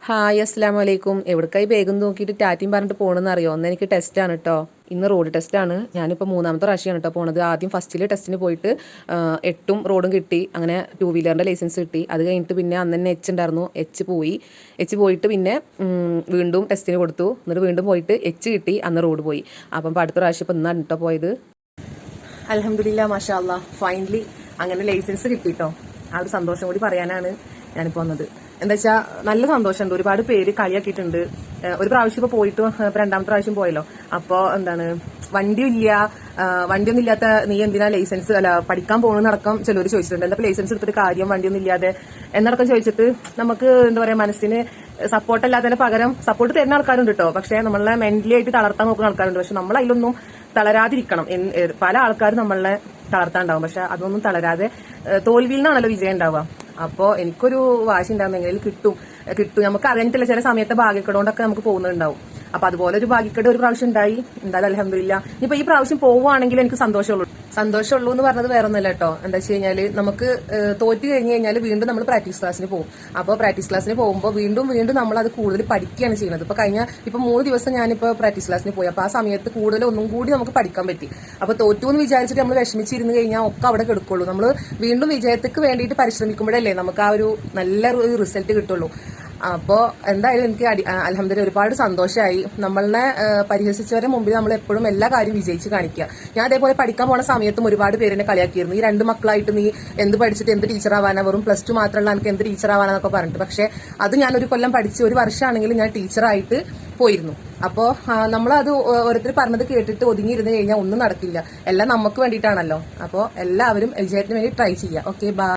Hi അസ്സലാമു അലൈക്കും. എവിടേക്കായി വേഗം നോക്കിയിട്ട് ടാറ്റയും പറഞ്ഞിട്ട് പോകണമെന്ന് അറിയോ? ഒന്ന് എനിക്ക് ടെസ്റ്റാണ് കേട്ടോ. ഇന്ന് റോഡ് ടെസ്റ്റാണ്. ഞാനിപ്പോൾ മൂന്നാമത്തെ പ്രാവശ്യമാണ് കേട്ടോ പോണത്. ആദ്യം ഫസ്റ്റിൽ ടെസ്റ്റിന് പോയിട്ട് 8ഉം റോഡും കിട്ടി. അങ്ങനെ 2 വീലറിൻ്റെ ലൈസൻസ് കിട്ടി. അത് കഴിഞ്ഞിട്ട് പിന്നെ അന്ന് തന്നെ എച്ച് ഉണ്ടായിരുന്നു. എച്ച് പോയിട്ട് പിന്നെ വീണ്ടും ടെസ്റ്റിന് കൊടുത്തു. എന്നിട്ട് വീണ്ടും പോയിട്ട് എച്ച് കിട്ടി. അന്ന് റോഡ് പോയി. അപ്പം അടുത്ത പ്രാവശ്യം ഇപ്പം ഇന്നാണ് കേട്ടോ പോയത്. അൽഹംദുലില്ലാ മാഷാ അല്ലാഹ് ഫൈനലി അങ്ങനെ ലൈസൻസ് കിട്ടിട്ടോ. ആ ഒരു സന്തോഷം കൂടി പറയാനാണ് ഞാനിപ്പോൾ വന്നത്. എന്താ വെച്ചാൽ നല്ല സന്തോഷമുണ്ട്. ഒരുപാട് പേര് കളിയാക്കിയിട്ടുണ്ട്. ഒരു പ്രാവശ്യം ഇപ്പോൾ പോയിട്ട് രണ്ടാമത്തെ പ്രാവശ്യം പോയല്ലോ. അപ്പോൾ എന്താണ് വണ്ടിയൊന്നും ഇല്ലാത്ത നീ എന്തിനാ ലൈസൻസ് പഠിക്കാൻ പോകണമെന്നടക്കം ചിലർ ചോദിച്ചിട്ടുണ്ട്. എന്താ ലൈസൻസ് എടുത്തിട്ട് കാര്യം വണ്ടിയൊന്നും ഇല്ലാതെ എന്നടക്കം ചോദിച്ചിട്ട് നമുക്ക് എന്താ പറയാ മനസ്സിന് സപ്പോർട്ട് അല്ലാതെ പകരം സപ്പോർട്ട് തരുന്ന ആൾക്കാരുണ്ട് കേട്ടോ. പക്ഷെ നമ്മളെ മെന്റലി ആയിട്ട് തളർത്താൻ നോക്കുന്ന ആൾക്കാരുണ്ട്. പക്ഷെ നമ്മൾ അതിലൊന്നും തളരാതിരിക്കണം. പല ആൾക്കാരും നമ്മളെ തളർത്താണ്ടാവും. പക്ഷെ അതൊന്നും തളരാതെ തോൽവിയിൽ നിന്നാണല്ലോ വിജയം ഉണ്ടാവുക. അപ്പോൾ എനിക്കൊരു വാശി ഉണ്ടാകുന്നെങ്കിൽ കിട്ടും. നമുക്ക് അറിയാനിട്ടില്ല ചില സമയത്തെ ഭാഗ്യക്കേടുകൊണ്ടൊക്കെ നമുക്ക് പോകുന്നുണ്ടാവും. അപ്പൊ അതുപോലെ ഒരു ഭാഗ്യക്കേട് ഒരു പ്രാവശ്യം ഉണ്ടായി. എന്തായാലും അൽഹംദുലില്ലാ. ഇപ്പൊ ഈ പ്രാവശ്യം പോവുകയാണെങ്കിൽ എനിക്ക് സന്തോഷമുള്ളൂ എന്ന് പറഞ്ഞത് വേറെ ഒന്നല്ല കേട്ടോ. എന്താ വെച്ച് കഴിഞ്ഞാല് നമുക്ക് തോറ്റു കഴിഞ്ഞ് കഴിഞ്ഞാൽ വീണ്ടും നമ്മൾ പ്രാക്ടീസ് ക്ലാസ്സിന് പോകും. അപ്പോൾ പ്രാക്ടീസ് ക്ലാസ്സിന് പോകുമ്പോൾ വീണ്ടും നമ്മൾ അത് കൂടുതൽ പഠിക്കുകയാണ് ചെയ്യുന്നത്. ഇപ്പൊ 3 ദിവസം ഞാനിപ്പോ പ്രാക്ടീസ് ക്ലാസ്സിന് പോയി. അപ്പൊ ആ സമയത്ത് കൂടുതൽ ഒന്നും കൂടി നമുക്ക് പഠിക്കാൻ പറ്റി. അപ്പൊ തോറ്റു എന്ന് വിചാരിച്ചിട്ട് നമ്മൾ വിഷമിച്ചിരുന്ന് കഴിഞ്ഞാൽ ഒക്കെ അവിടെ കിടക്കുള്ളൂ. നമ്മൾ വീണ്ടും വിജയത്തിക്ക് വേണ്ടിയിട്ട് പരിശ്രമിക്കുമ്പോഴല്ലേ നമുക്ക് ആ ഒരു നല്ല റിസൾട്ട് കിട്ടുള്ളൂ. അപ്പോൾ എന്തായാലും എനിക്ക് അൽഹംദുലില്ലാ ഒരുപാട് സന്തോഷമായി. നമ്മളെ പരിഹസിച്ചവരെ മുമ്പിൽ നമ്മൾ എപ്പോഴും എല്ലാ കാര്യം വിജയിച്ച് കാണിക്കുക. ഞാൻ അതേപോലെ പഠിക്കാൻ പോണ സമയത്തും ഒരുപാട് പേരെന്നെ കളിയാക്കിയിരുന്നു. ഈ 2 മക്കളായിട്ട് നീ എന്ത് പഠിച്ചിട്ട് എന്ത് ടീച്ചർ ആവാനാ, വെറും +2 മാത്രമല്ല എനിക്ക് എന്ത് ടീച്ചർ ആവാനാന്നൊക്കെ പറഞ്ഞിട്ട്. പക്ഷെ അത് ഞാൻ ഒരു കൊല്ലം പഠിച്ച് 1 വർഷമാണെങ്കിലും ഞാൻ ടീച്ചറായിട്ട് പോയിരുന്നു. അപ്പോൾ നമ്മളത് ഓരോരുത്തർ പറഞ്ഞത് കേട്ടിട്ട് ഒതുങ്ങിയിരുന്ന് കഴിഞ്ഞാൽ ഒന്നും നടക്കില്ല. എല്ലാം നമുക്ക് വേണ്ടിയിട്ടാണല്ലോ. അപ്പോൾ എല്ലാവരും വിജയത്തിന് വേണ്ടി ട്രൈ ചെയ്യുക. Okay, by.